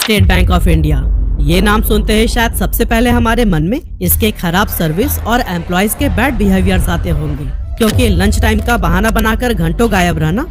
State bank of India. ये नाम सुनते ही शायद सबसे पहले हमारे मन में इसके खराब सर्विस और एम्प्लॉयज के बैड बिहेवियर्स आते होंगे, क्योंकि लंच टाइम का बहाना बनाकर घंटों गायब रहना,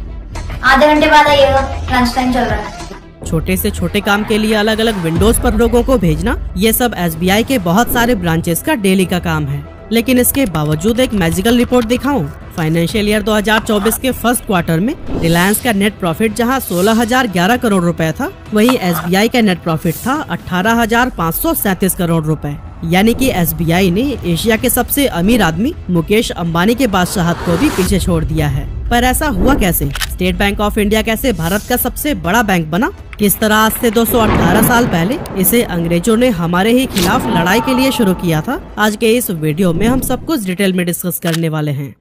आधे घंटे बाद आइएगा, लंच टाइम चल रहा है, छोटे से छोटे काम के लिए अलग अलग विंडोज पर लोगों को भेजना, ये सब SBI के बहुत सारे ब्रांचेस का डेली का काम है। लेकिन इसके बावजूद एक मैजिकल रिपोर्ट दिखाऊं, फाइनेंशियल ईयर 2024 के फर्स्ट क्वार्टर में रिलायंस का नेट प्रॉफिट जहां 16,011 करोड़ रुपए था, वहीं SBI का नेट प्रॉफिट था 18,537 करोड़ रुपए। यानी कि SBI ने एशिया के सबसे अमीर आदमी मुकेश अंबानी के बादशाहत को भी पीछे छोड़ दिया है। पर ऐसा हुआ कैसे? स्टेट बैंक ऑफ इंडिया कैसे भारत का सबसे बड़ा बैंक बना? किस तरह आज से 218 साल पहले इसे अंग्रेजों ने हमारे ही खिलाफ लड़ाई के लिए शुरू किया था? आज के इस वीडियो में हम सब कुछ डिटेल में डिस्कस करने वाले हैं।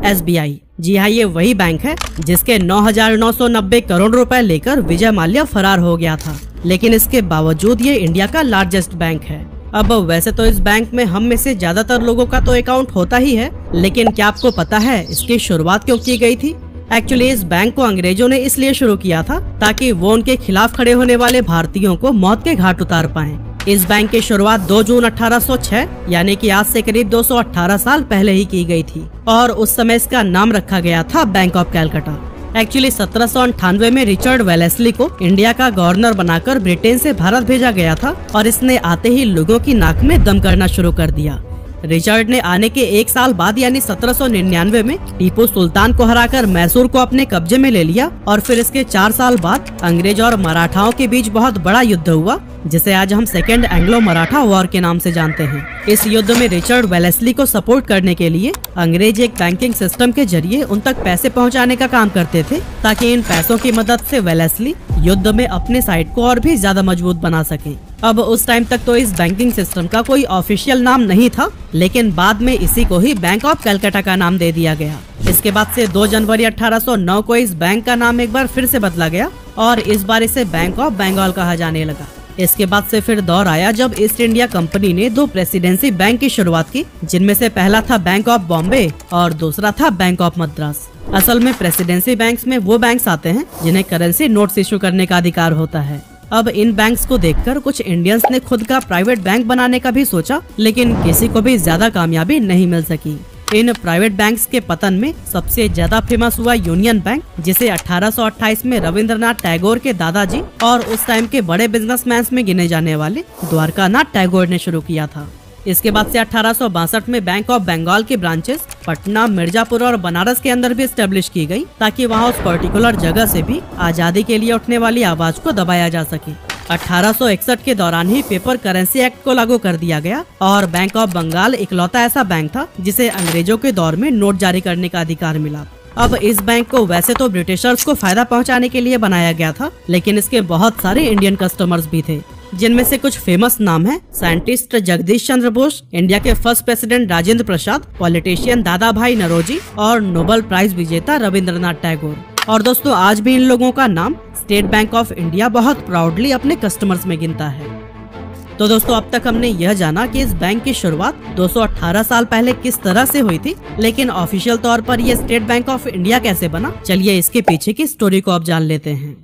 SBI, जी हाँ, ये वही बैंक है जिसके 9,990 करोड़ रुपए लेकर विजय माल्या फरार हो गया था। लेकिन इसके बावजूद ये इंडिया का लार्जेस्ट बैंक है। अब वैसे तो इस बैंक में हम में से ज्यादातर लोगों का तो अकाउंट होता ही है, लेकिन क्या आपको पता है इसकी शुरुआत क्यों की गई थी? एक्चुअली इस बैंक को अंग्रेजों ने इसलिए शुरू किया था ताकि वो उनके खिलाफ खड़े होने वाले भारतीयों को मौत के घाट उतार पाएं। इस बैंक की शुरुआत 2 जून 1806 यानी कि आज से करीब 218 साल पहले ही की गई थी और उस समय इसका नाम रखा गया था बैंक ऑफ कलकत्ता। एक्चुअली 1798 में रिचर्ड वेलेस्ली को इंडिया का गवर्नर बनाकर ब्रिटेन से भारत भेजा गया था और इसने आते ही लोगों की नाक में दम करना शुरू कर दिया। रिचर्ड ने आने के 1 साल बाद यानी 1799 में टीपू सुल्तान को हराकर मैसूर को अपने कब्जे में ले लिया और फिर इसके 4 साल बाद अंग्रेज और मराठाओं के बीच बहुत बड़ा युद्ध हुआ, जिसे आज हम सेकेंड एंग्लो मराठा वॉर के नाम से जानते हैं। इस युद्ध में रिचर्ड वेलेस्ली को सपोर्ट करने के लिए अंग्रेज एक बैंकिंग सिस्टम के जरिए उन तक पैसे पहुंचाने का काम करते थे, ताकि इन पैसों की मदद से वेलेस्ली युद्ध में अपने साइड को और भी ज्यादा मजबूत बना सके। अब उस टाइम तक तो इस बैंकिंग सिस्टम का कोई ऑफिशियल नाम नहीं था, लेकिन बाद में इसी को ही बैंक ऑफ कलकत्ता का नाम दे दिया गया। इसके बाद से 2 जनवरी 1809 को इस बैंक का नाम एक बार फिर से बदला गया और इस बार इसे बैंक ऑफ बंगाल कहा जाने लगा। इसके बाद से फिर दौर आया जब ईस्ट इंडिया कंपनी ने 2 प्रेसिडेंसी बैंक की शुरुआत की, जिनमें से पहला था बैंक ऑफ बॉम्बे और दूसरा था बैंक ऑफ मद्रास। असल में प्रेसिडेंसी बैंक्स में वो बैंक्स आते हैं जिन्हें करेंसी नोट्स इशू करने का अधिकार होता है। अब इन बैंक्स को देखकर कुछ इंडियंस ने खुद का प्राइवेट बैंक बनाने का भी सोचा, लेकिन किसी को भी ज्यादा कामयाबी नहीं मिल सकी। इन प्राइवेट बैंक्स के पतन में सबसे ज्यादा फेमस हुआ यूनियन बैंक, जिसे 1828 में रविंद्रनाथ टैगोर के दादाजी और उस टाइम के बड़े बिजनेसमैन में गिने जाने वाले द्वारकानाथ टैगोर ने शुरू किया था। इसके बाद से 1862 में बैंक ऑफ बंगाल की ब्रांचेस पटना, मिर्जापुर और बनारस के अंदर भी एस्टेब्लिश की गई, ताकि वहां उस पर्टिकुलर जगह से भी आजादी के लिए उठने वाली आवाज को दबाया जा सके। 1861 के दौरान ही पेपर करेंसी एक्ट को लागू कर दिया गया और बैंक ऑफ बंगाल इकलौता ऐसा बैंक था जिसे अंग्रेजों के दौर में नोट जारी करने का अधिकार मिला। अब इस बैंक को वैसे तो ब्रिटिशर्स को फायदा पहुंचाने के लिए बनाया गया था, लेकिन इसके बहुत सारे इंडियन कस्टमर्स भी थे, जिनमें से कुछ फेमस नाम है साइंटिस्ट जगदीश चंद्र बोस, इंडिया के first president Rajendra Prasad, politician दादा भाई नौरोजी और नोबेल प्राइज विजेता रविंद्रनाथ टैगोर। और दोस्तों, आज भी इन लोगों का नाम स्टेट बैंक ऑफ इंडिया बहुत प्राउडली अपने कस्टमर्स में गिनता है। तो दोस्तों, अब तक हमने यह जाना कि इस बैंक की शुरुआत 218 साल पहले किस तरह से हुई थी, लेकिन ऑफिशियल तौर पर यह स्टेट बैंक ऑफ इंडिया कैसे बना, चलिए इसके पीछे की स्टोरी को अब जान लेते हैं।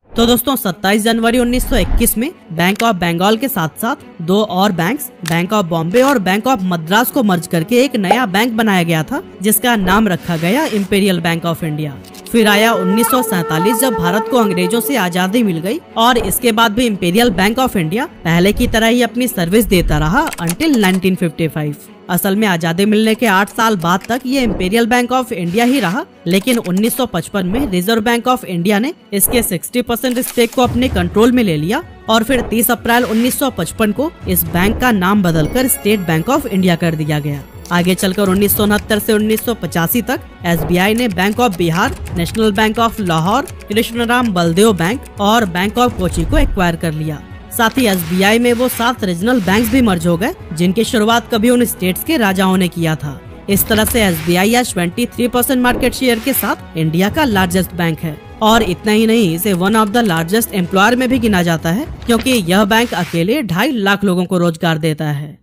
तो दोस्तों, 27 जनवरी 1921 में बैंक ऑफ बंगाल के साथ साथ 2 और बैंक्स, बैंक ऑफ बॉम्बे और बैंक ऑफ मद्रास को मर्ज करके एक नया बैंक बनाया गया था, जिसका नाम रखा गया इंपीरियल बैंक ऑफ इंडिया। फिर आया 1947 जब भारत को अंग्रेजों से आजादी मिल गई और इसके बाद भी इंपीरियल बैंक ऑफ इंडिया पहले की तरह ही अपनी सर्विस देता रहा अंटिल 1955। असल में आजादी मिलने के 8 साल बाद तक ये इंपीरियल बैंक ऑफ इंडिया ही रहा, लेकिन 1955 में रिजर्व बैंक ऑफ इंडिया ने इसके 60% स्टेक को अपने कंट्रोल में ले लिया और फिर 30 अप्रैल 1955 को इस बैंक का नाम बदलकर स्टेट बैंक ऑफ इंडिया कर दिया गया। आगे चलकर 1969 से 1985 तक SBI ने bank of Bihar, national bank of Lahore, Krishnaram Baldev bank और बैंक ऑफ कोची को एक्वायर कर लिया। साथ ही SBI में वो 7 रीजनल बैंक्स भी मर्ज हो गए, जिनकी शुरुआत कभी उन स्टेट्स के राजाओं ने किया था। इस तरह से SBI आज 23% मार्केट शेयर के साथ इंडिया का लार्जेस्ट बैंक है और इतना ही नहीं, इसे one of the largest employer में भी गिना जाता है, क्योंकि यह बैंक अकेले 2.5 लाख लोगों को रोजगार देता है।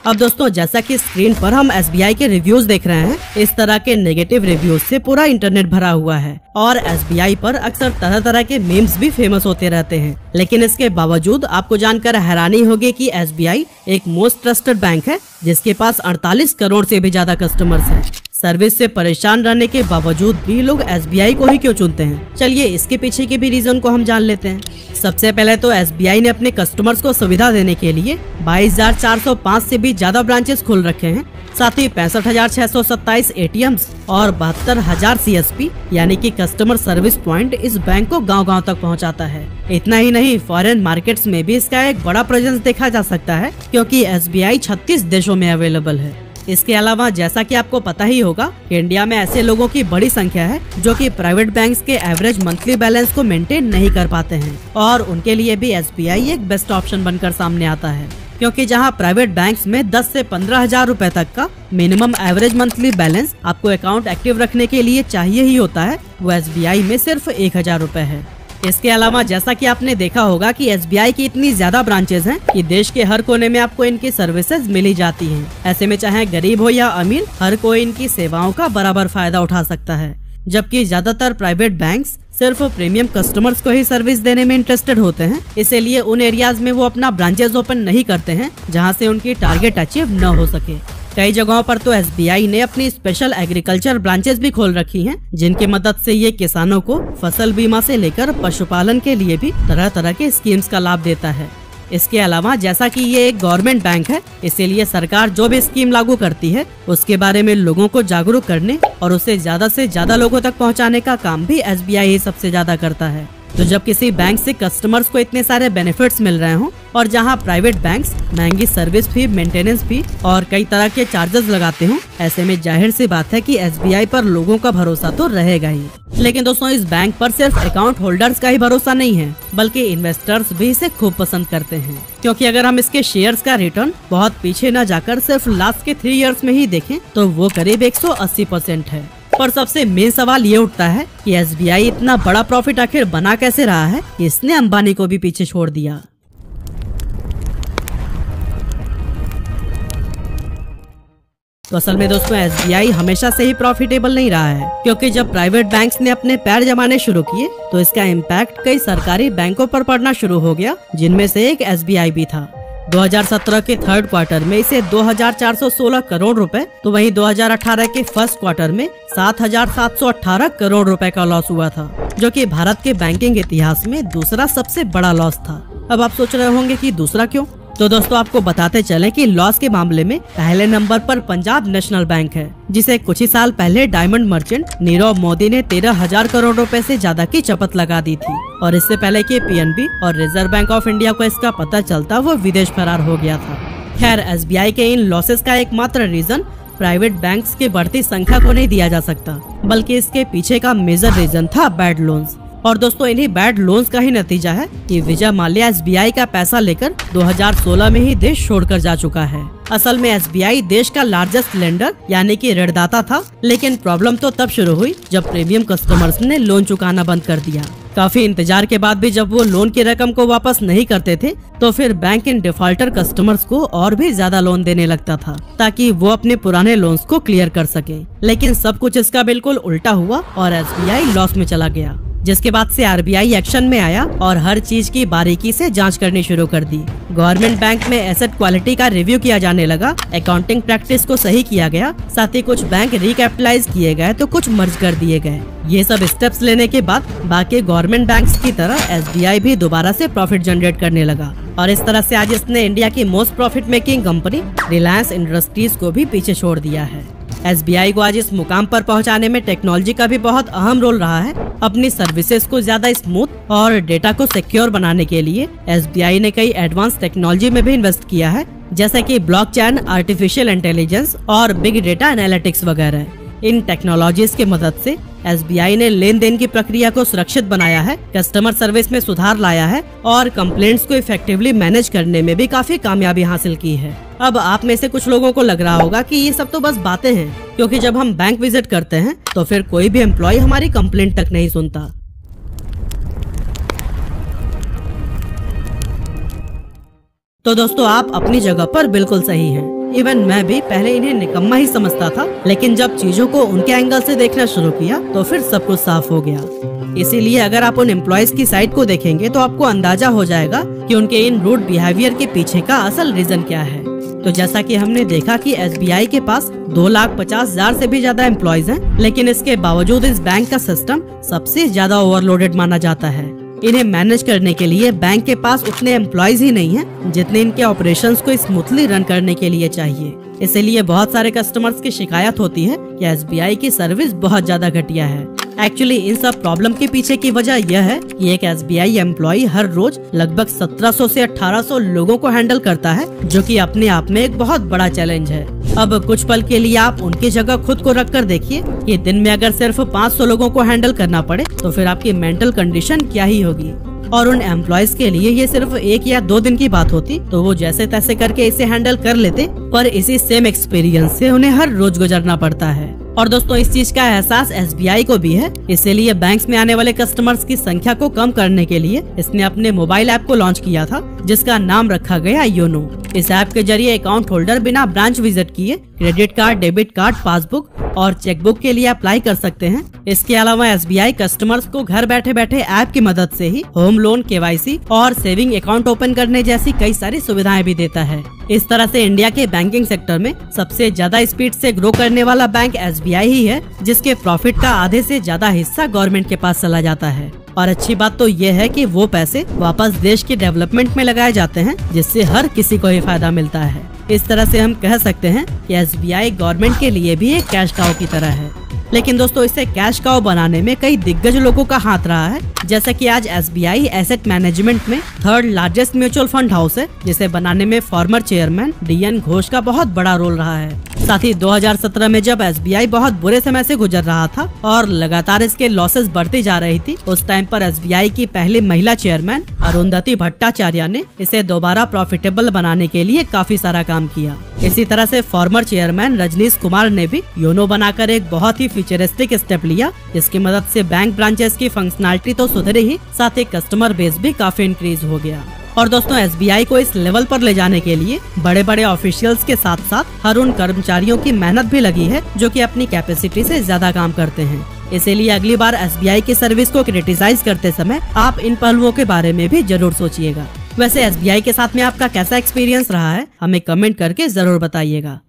अब दोस्तों जैसा कि स्क्रीन पर हम SBI के रिव्यूज देख रहे हैं, इस तरह के नेगेटिव रिव्यूज से पूरा इंटरनेट भरा हुआ है और SBI पर अक्सर तरह तरह के मीम्स भी फेमस होते रहते हैं। लेकिन इसके बावजूद आपको जानकर हैरानी होगी कि SBI एक मोस्ट ट्रस्टेड बैंक है जिसके पास 48 करोड़ से भी ज्यादा कस्टमर्स हैं। सर्विस से परेशान रहने के बावजूद भी लोग SBI को ही क्यों चुनते हैं? चलिए इसके पीछे के भी रीजन को हम जान लेते हैं। सबसे पहले तो SBI ने अपने कस्टमर्स को सुविधा देने के लिए 22,405 से भी ज्यादा ब्रांचेस खोल रखे हैं। साथ ही 65,627 ATMs और 72,000 CSP यानी कि कस्टमर सर्विस पॉइंट इस बैंक को गांव-गांव तक पहुंचाता है। इतना ही नहीं, फॉरेन मार्केट्स में भी इसका एक बड़ा प्रेजेंस देखा जा सकता है क्योंकि SBI 36 देशों में अवेलेबल है। इसके अलावा जैसा कि आपको पता ही होगा कि इंडिया में ऐसे लोगों की बड़ी संख्या है जो कि प्राइवेट बैंक्स के एवरेज मंथली बैलेंस को मेंटेन नहीं कर पाते हैं और उनके लिए भी SBI एक बेस्ट ऑप्शन बनकर सामने आता है, क्योंकि जहां प्राइवेट बैंक्स में 10 से 15,000 रुपए तक का मिनिमम एवरेज मंथली बैलेंस आपको अकाउंट एक्टिव रखने के लिए चाहिए ही होता है, वो SBI में सिर्फ 1,000 रुपए है। इसके अलावा जैसा कि आपने देखा होगा कि SBI की इतनी ज्यादा ब्रांचेस हैं कि देश के हर कोने में आपको इनकी सर्विसेज मिली जाती हैं। ऐसे में चाहे गरीब हो या अमीर, हर कोई इनकी सेवाओं का बराबर फायदा उठा सकता है। जबकि ज्यादातर प्राइवेट बैंक्स सिर्फ प्रीमियम कस्टमर्स को ही सर्विस देने में इंटरेस्टेड होते हैं, इसीलिए उन एरियाज में वो अपना ब्रांचेस ओपन नहीं करते हैं जहाँ से उनकी टारगेट अचीव न हो सके। कई जगहों पर तो SBI ने अपनी स्पेशल एग्रीकल्चर ब्रांचेस भी खोल रखी हैं, जिनकी मदद से ये किसानों को फसल बीमा से लेकर पशुपालन के लिए भी तरह तरह के स्कीम्स का लाभ देता है। इसके अलावा जैसा कि ये एक गवर्नमेंट बैंक है, इसीलिए सरकार जो भी स्कीम लागू करती है उसके बारे में लोगों को जागरूक करने और उसे ज्यादा से ज्यादा लोगों तक पहुंचाने का काम भी SBI ही सबसे ज्यादा करता है। तो जब किसी बैंक से कस्टमर्स को इतने सारे बेनिफिट्स मिल रहे हों और जहां प्राइवेट बैंक्स महंगी सर्विस फी, मेंटेनेंस फी और कई तरह के चार्जेस लगाते हों, ऐसे में जाहिर सी बात है कि SBI पर लोगों का भरोसा तो रहेगा ही। लेकिन दोस्तों इस बैंक पर सिर्फ अकाउंट होल्डर्स का ही भरोसा नहीं है, बल्कि इन्वेस्टर्स भी इसे खूब पसंद करते हैं, क्योंकि अगर हम इसके शेयर्स का रिटर्न बहुत पीछे न जाकर सिर्फ लास्ट के 3 इयर्स में ही देखें तो वो करीब 180% है। पर सबसे मेन सवाल ये उठता है कि SBI इतना बड़ा प्रॉफिट आखिर बना कैसे रहा है, इसने अंबानी को भी पीछे छोड़ दिया। तो असल में दोस्तों SBI हमेशा से ही प्रॉफिटेबल नहीं रहा है, क्योंकि जब प्राइवेट बैंक्स ने अपने पैर जमाने शुरू किए तो इसका इम्पैक्ट कई सरकारी बैंकों पर पड़ना शुरू हो गया, जिनमें से एक SBI भी था। 2017 के थर्ड क्वार्टर में इसे 2,416 करोड़ रुपए, तो वहीं 2018 के फर्स्ट क्वार्टर में 7,718 करोड़ रुपए का लॉस हुआ था, जो कि भारत के बैंकिंग इतिहास में दूसरा सबसे बड़ा लॉस था। अब आप सोच रहे होंगे कि दूसरा क्यों? तो दोस्तों आपको बताते चलें कि लॉस के मामले में पहले नंबर पर पंजाब नेशनल बैंक है, जिसे कुछ ही साल पहले डायमंड मर्चेंट नीरव मोदी ने 13,000 करोड़ रुपए से ज्यादा की चपत लगा दी थी और इससे पहले कि PNB और रिजर्व बैंक ऑफ इंडिया को इसका पता चलता वो विदेश फरार हो गया था। खैर SBI के इन लॉसेस का एकमात्र रीजन प्राइवेट बैंक्स की बढ़ती संख्या को नहीं दिया जा सकता, बल्कि इसके पीछे का मेजर रीजन था बैड लोन्स। और दोस्तों इन्हीं बैड लोन्स का ही नतीजा है कि विजय माल्या SBI का पैसा लेकर 2016 में ही देश छोड़कर जा चुका है। असल में SBI देश का लार्जेस्ट लेंडर यानी कि ऋणदाता था, लेकिन प्रॉब्लम तो तब शुरू हुई जब प्रीमियम कस्टमर्स ने लोन चुकाना बंद कर दिया। काफी इंतजार के बाद भी जब वो लोन की रकम को वापस नहीं करते थे, तो फिर बैंक इन डिफॉल्टर कस्टमर्स को और भी ज्यादा लोन देने लगता था ताकि वो अपने पुराने लोन्स को क्लियर कर सके। लेकिन सब कुछ इसका बिल्कुल उल्टा हुआ और SBI लॉस में चला गया, जिसके बाद से RBI एक्शन में आया और हर चीज की बारीकी से जांच करनी शुरू कर दी। गवर्नमेंट बैंक में एसेट क्वालिटी का रिव्यू किया जाने लगा, अकाउंटिंग प्रैक्टिस को सही किया गया, साथ ही कुछ बैंक रिकैपिटलाइज किए गए तो कुछ मर्ज कर दिए गए। ये सब स्टेप्स लेने के बाद बाकी गवर्नमेंट बैंक्स की तरह SBI भी दोबारा से प्रॉफिट जनरेट करने लगा और इस तरह से आज इसने इंडिया की most profit making company Reliance industries को भी पीछे छोड़ दिया है। SBI को आज इस मुकाम पर पहुंचाने में टेक्नोलॉजी का भी बहुत अहम रोल रहा है। अपनी सर्विसेज को ज्यादा स्मूथ और डेटा को सिक्योर बनाने के लिए SBI ने कई एडवांस टेक्नोलॉजी में भी इन्वेस्ट किया है, जैसे कि ब्लॉकचेन, आर्टिफिशियल इंटेलिजेंस और बिग डेटा एनालिटिक्स वगैरह। इन टेक्नोलॉजीज की मदद से SBI ने लेन देन की प्रक्रिया को सुरक्षित बनाया है, कस्टमर सर्विस में सुधार लाया है और कंप्लेंट्स को इफेक्टिवली मैनेज करने में भी काफी कामयाबी हासिल की है। अब आप में से कुछ लोगों को लग रहा होगा कि ये सब तो बस बातें हैं, क्योंकि जब हम बैंक विजिट करते हैं तो फिर कोई भी एम्प्लॉय हमारी कंप्लेंट तक नहीं सुनता। तो दोस्तों आप अपनी जगह पर बिल्कुल सही हैं। इवन मैं भी पहले इन्हें निकम्मा ही समझता था, लेकिन जब चीजों को उनके एंगल से देखना शुरू किया तो फिर सब कुछ साफ हो गया। इसीलिए अगर आप उन एम्प्लॉयज की साइड को देखेंगे तो आपको अंदाजा हो जाएगा कि उनके इन रूड बिहेवियर के पीछे का असल रीजन क्या है। तो जैसा कि हमने देखा कि SBI के पास 2,50,000 से भी ज्यादा एम्प्लॉयज हैं, लेकिन इसके बावजूद इस बैंक का सिस्टम सबसे ज्यादा ओवरलोडेड माना जाता है। इन्हें मैनेज करने के लिए बैंक के पास उतने एम्प्लॉयज ही नहीं हैं जितने इनके ऑपरेशंस को स्मूथली रन करने के लिए चाहिए। इसीलिए बहुत सारे कस्टमर्स की शिकायत होती है कि SBI की सर्विस बहुत ज्यादा घटिया है। एक्चुअली इन सब प्रॉब्लम के पीछे की वजह यह है कि एक SBI एम्प्लॉय हर रोज लगभग 1700 से 1800 लोगों को हैंडल करता है, जो कि अपने आप में एक बहुत बड़ा चैलेंज है। अब कुछ पल के लिए आप उनकी जगह खुद को रख कर देखिए कि दिन में अगर सिर्फ 500 लोगों को हैंडल करना पड़े तो फिर आपकी मेंटल कंडीशन क्या ही होगी। और उन एम्प्लॉयज के लिए ये सिर्फ 1 या 2 दिन की बात होती तो वो जैसे तैसे करके इसे हैंडल कर लेते, पर इसी सेम एक्सपीरियंस से उन्हें हर रोज गुजरना पड़ता है। और दोस्तों इस चीज का एहसास SBI को भी है, इसीलिए बैंक्स में आने वाले कस्टमर्स की संख्या को कम करने के लिए इसने अपने मोबाइल ऐप को लॉन्च किया था, जिसका नाम रखा गया योनो। इस ऐप के जरिए अकाउंट होल्डर बिना ब्रांच विजिट किए credit card, debit card, passbook और चेकबुक के लिए अप्लाई कर सकते हैं। इसके अलावा SBI कस्टमर्स को घर बैठे बैठे ऐप की मदद से ही होम लोन, KYC और सेविंग अकाउंट ओपन करने जैसी कई सारी सुविधाएं भी देता है। इस तरह से इंडिया के बैंकिंग सेक्टर में सबसे ज्यादा स्पीड से ग्रो करने वाला बैंक SBI ही है, जिसके प्रॉफिट का आधे से ज्यादा हिस्सा गवर्नमेंट के पास चला जाता है। और अच्छी बात तो ये है कि वो पैसे वापस देश के डेवलपमेंट में लगाए जाते हैं, जिससे हर किसी को ही फायदा मिलता है। इस तरह से हम कह सकते हैं कि SBI गवर्नमेंट के लिए भी एक कैश काउ की तरह है। लेकिन दोस्तों इसे कैश काउ बनाने में कई दिग्गज लोगों का हाथ रहा है, जैसा कि आज SBI एसेट मैनेजमेंट में 3rd largest mutual fund house है, जिसे बनाने में फॉर्मर चेयरमैन DN घोष का बहुत बड़ा रोल रहा है। साथ ही 2017 में जब SBI बहुत बुरे समय से गुजर रहा था और लगातार इसके लॉसेस बढ़ती जा रही थी, उस टाइम पर SBI की पहली महिला चेयरमैन अरुंधति भट्टाचार्य ने इसे दोबारा प्रॉफिटेबल बनाने के लिए काफी सारा काम किया। इसी तरह से फॉर्मर चेयरमैन रजनीश कुमार ने भी योनो बनाकर एक बहुत ही फ्यूचरिस्टिक स्टेप लिया, जिसकी मदद से बैंक ब्रांचेस की फंक्शनैलिटी तो सुधरी ही, साथ ही कस्टमर बेस भी काफी इंक्रीज हो गया। और दोस्तों SBI को इस लेवल पर ले जाने के लिए बड़े बड़े ऑफिशियल्स के साथ साथ हर उन कर्मचारियों की मेहनत भी लगी है जो कि अपनी कैपेसिटी से ज्यादा काम करते हैं। इसीलिए अगली बार SBI की सर्विस को क्रिटिसाइज करते समय आप इन पहलुओं के बारे में भी जरूर सोचिएगा। वैसे SBI के साथ में आपका कैसा एक्सपीरियंस रहा है, हमें कमेंट करके जरूर बताइएगा।